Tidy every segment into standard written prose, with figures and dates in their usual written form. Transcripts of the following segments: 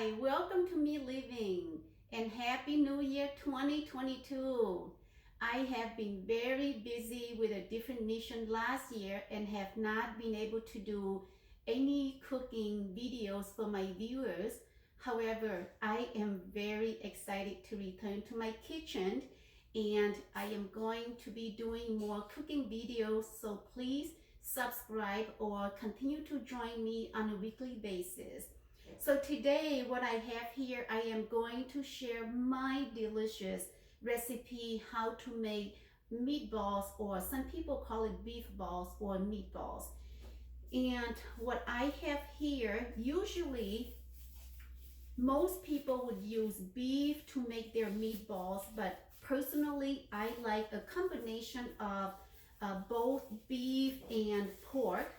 Hi, welcome to Me Living and Happy New Year 2022. I have been very busy with a different mission last year and have not been able to do any cooking videos for my viewers. However, I am very excited to return to my kitchen and I am going to be doing more cooking videos, so please subscribe or continue to join me on a weekly basis. So today what I have here, I am going to share my delicious recipe how to make meatballs, or some people call it beef balls or meatballs. And what I have here, usually most people would use beef to make their meatballs, but personally I like a combination of both beef and pork.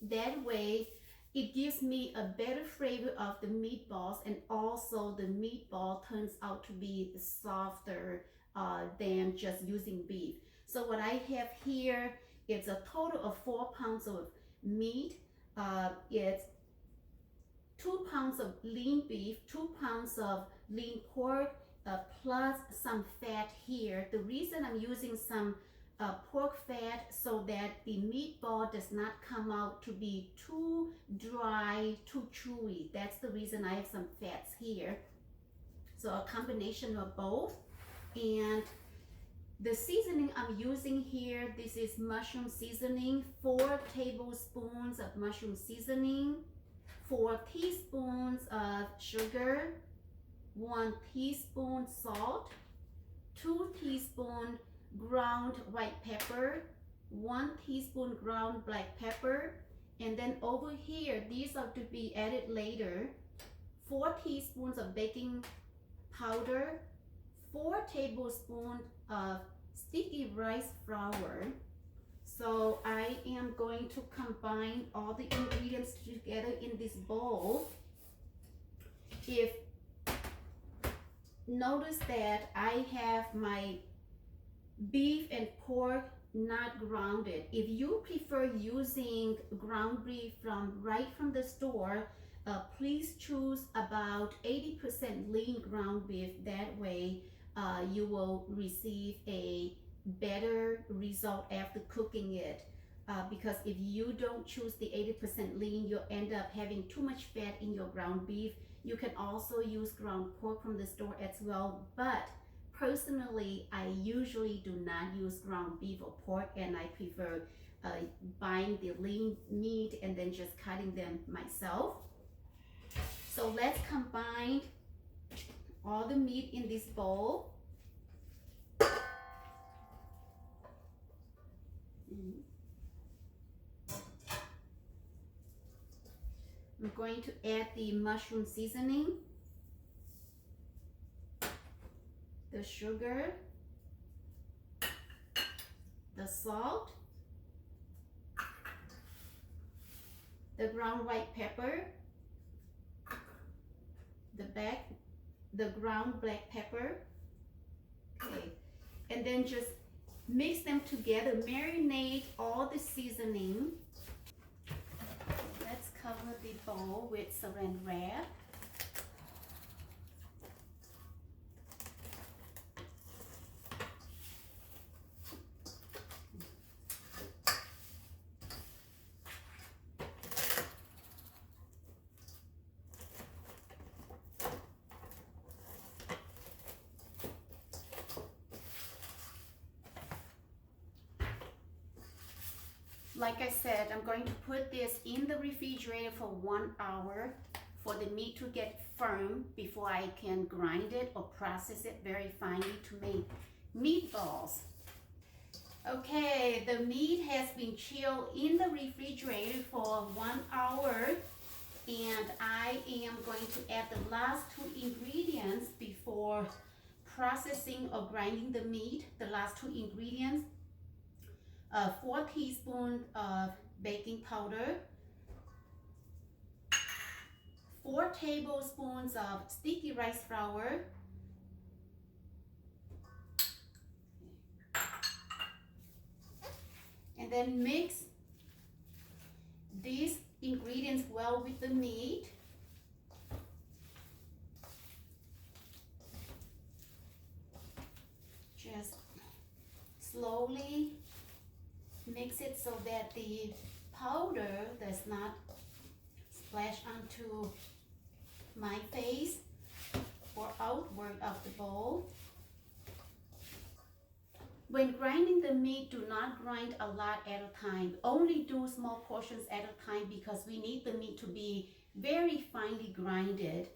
That way it gives me a better flavor of the meatballs, and also the meatball turns out to be softer than just using beef. So what I have here is a total of 4 pounds of meat. It's 2 pounds of lean beef, 2 pounds of lean pork, plus some fat here. The reason I'm using some pork fat so that the meatball does not come out to be too dry, too chewy. That's the reason I have some fats here. So a combination of both. And the seasoning I'm using here, this is mushroom seasoning, 4 tablespoons of mushroom seasoning, 4 teaspoons of sugar, 1 teaspoon salt, 2 teaspoons ground white pepper, 1 teaspoon ground black pepper, and then over here, these are to be added later, 4 teaspoons of baking powder, 4 tablespoons of sticky rice flour. So I am going to combine all the ingredients together in this bowl. If notice that I have my beef and pork not grounded. If you prefer using ground beef right from the store, please choose about 80% lean ground beef. That way you will receive a better result after cooking it. Because if you don't choose the 80% lean, you'll end up having too much fat in your ground beef. You can also use ground pork from the store as well, but personally, I usually do not use ground beef or pork, and I prefer buying the lean meat and then just cutting them myself. So let's combine all the meat in this bowl. I'm going to add the mushroom seasoning, the sugar, the salt, the ground white pepper, the ground black pepper. Okay, and then just mix them together, marinate all the seasoning. Let's cover the bowl with saran wrap. Like I said, I'm going to put this in the refrigerator for 1 hour for the meat to get firm before I can grind it or process it very finely to make meatballs. Okay, the meat has been chilled in the refrigerator for 1 hour, and I am going to add the last 2 ingredients before processing or grinding the meat. The last 2 ingredients, 4 teaspoons of baking powder, 4 tablespoons of sticky rice flour, and then mix these ingredients well with the meat. so that the powder does not splash onto my face or outward of the bowl. When grinding the meat, do not grind a lot at a time. Only do small portions at a time because we need the meat to be very finely grinded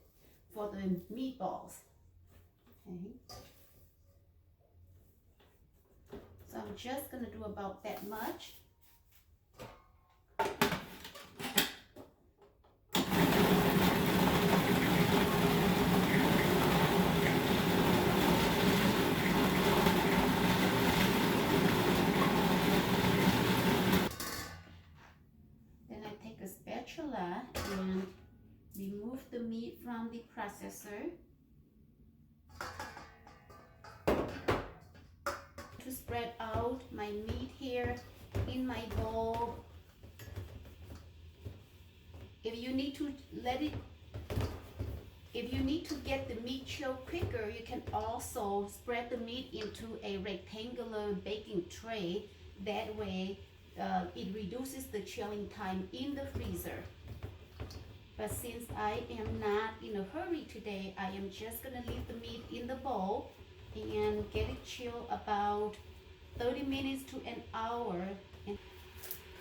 for the meatballs. Okay. So I'm just gonna do about that much. Then I take a spatula and remove the meat from the processor. To spread out my meat here in my bowl. If you need to get the meat chilled quicker, you can also spread the meat into a rectangular baking tray. That way, it reduces the chilling time in the freezer. But since I am not in a hurry today, I am just gonna leave the meat in the bowl and get it chilled about 30 minutes to an hour. And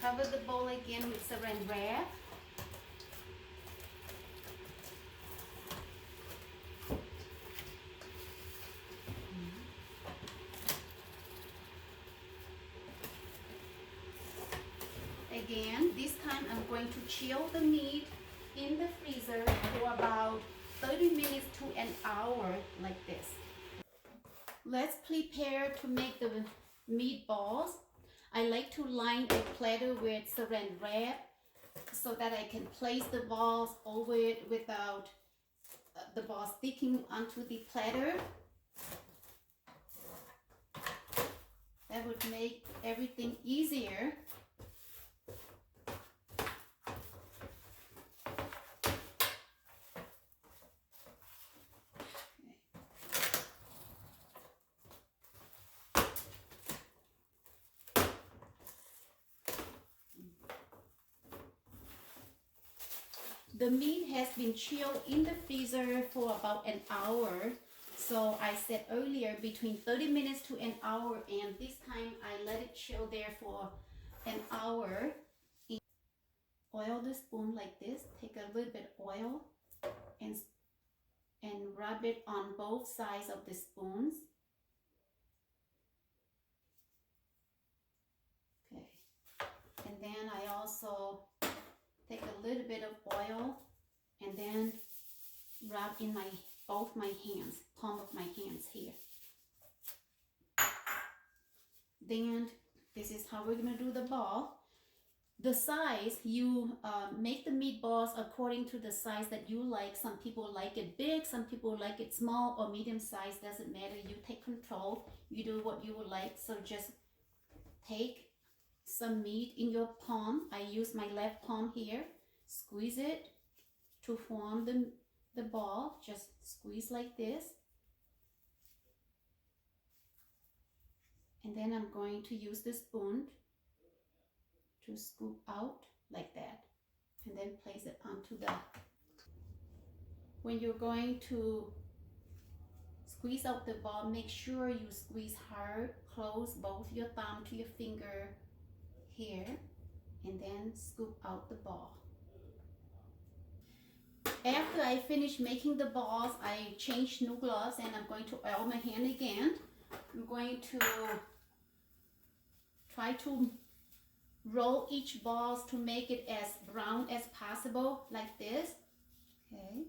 cover the bowl again with saran wrap. Again, this time I'm going to chill the meat in the freezer for about 30 minutes to an hour like this. Let's prepare to make the meatballs. I like to line a platter with saran wrap so that I can place the balls over it without the balls sticking onto the platter. That would make everything easier. The meat has been chilled in the freezer for about an hour. So I said earlier between 30 minutes to an hour, and this time I let it chill there for an hour. Oil the spoon like this. Take a little bit of oil and rub it on both sides of the spoons. Okay. And then I also take a little bit of oil and then rub in both my hands, palm of my hands here. Then this is how we're gonna do the ball. The size, you make the meatballs according to the size that you like. Some people like it big, some people like it small or medium size, doesn't matter. You take control, you do what you would like. So just take some meat in your palm. I use my left palm here. Squeeze it to form the ball. Just squeeze like this. And then I'm going to use the spoon to scoop out like that. And then place it onto the... When you're going to squeeze out the ball, make sure you squeeze hard. Close both your thumb to your finger here, and then scoop out the ball. After I finish making the balls, I change new gloves and I'm going to oil my hand again. I'm going to try to roll each balls to make it as brown as possible, like this. Okay.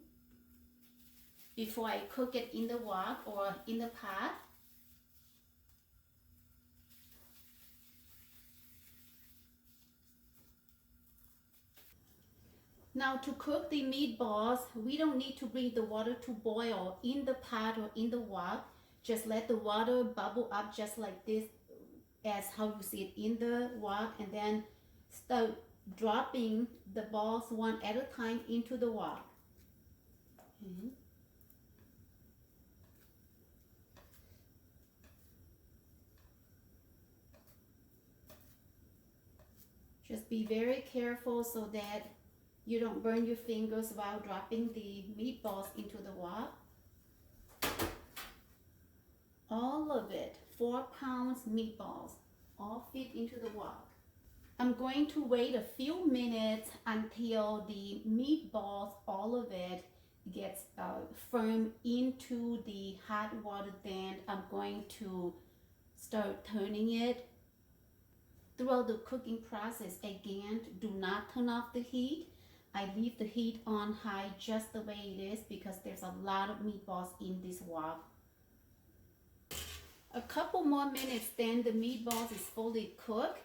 Before I cook it in the wok or in the pot. Now to cook the meatballs, we don't need to bring the water to boil in the pot or in the wok. Just let the water bubble up just like this, as how you see it in the wok, and then start dropping the balls one at a time into the wok. Okay. Just be very careful so that you don't burn your fingers while dropping the meatballs into the wok. All of it, 4 pounds meatballs, all fit into the wok. I'm going to wait a few minutes until the meatballs, all of it, gets firm into the hot water. Then I'm going to start turning it. Throughout the cooking process, again, do not turn off the heat. I leave the heat on high just the way it is because there's a lot of meatballs in this wok. A couple more minutes, then the meatballs is fully cooked.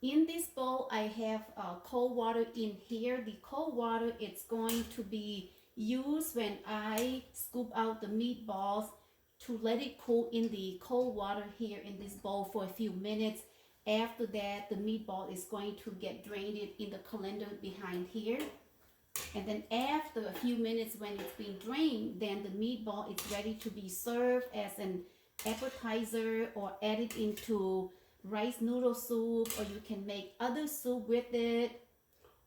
In this bowl, I have cold water in here. The cold water is going to be used when I scoop out the meatballs to let it cool in the cold water here in this bowl for a few minutes. After that, the meatball is going to get drained in the colander behind here. And then after a few minutes when it's been drained, then the meatball is ready to be served as an appetizer or added into rice noodle soup, or you can make other soup with it,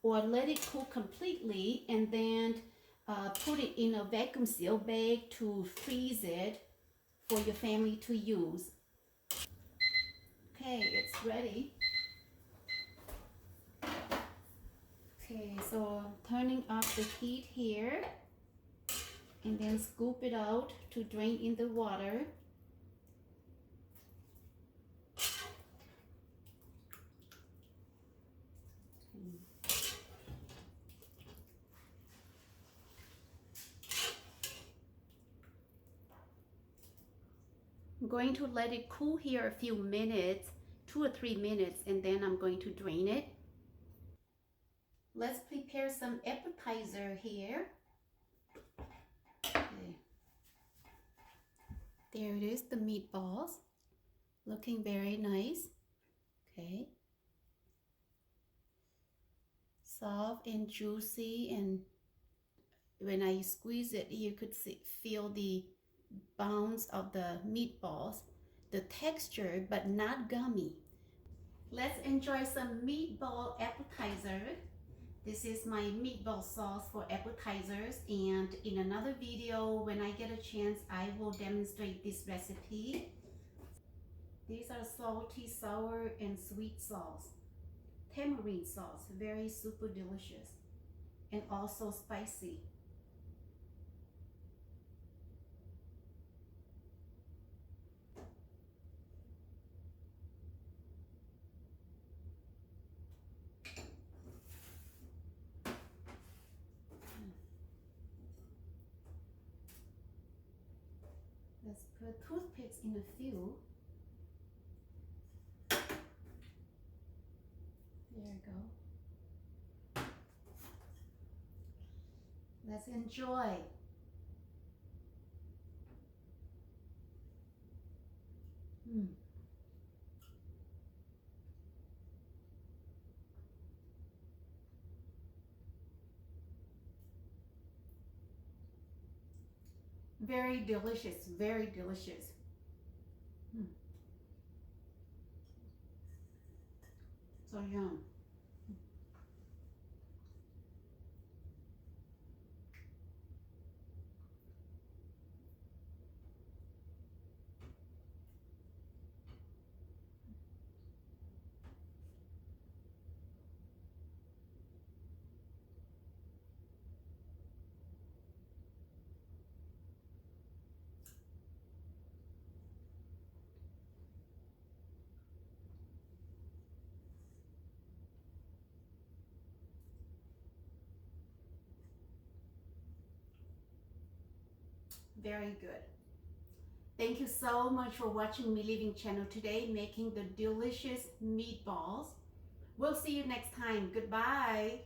or let it cool completely and then put it in a vacuum seal bag to freeze it for your family to use. Okay, it's ready. Okay, so turning off the heat here and then scoop it out to drain in the water. I'm going to let it cool here a few minutes, 2 or 3 minutes, and then I'm going to drain it. Let's prepare some appetizer here. Okay. There it is, the meatballs, looking very nice. Okay. Soft and juicy, and when I squeeze it, you could feel the bounce of the meatballs, the texture, but not gummy. Let's enjoy some meatball appetizer. This is my meatball sauce for appetizers, and in another video, when I get a chance, I will demonstrate this recipe. These are salty, sour, and sweet sauce. Tamarind sauce, very super delicious, and also spicy. Let's put toothpicks in a few. There you go. Let's enjoy. Very delicious, very delicious. So yum. Very good. Thank you so much for watching Me Living channel today, making the delicious meatballs. We'll see you next time. Goodbye.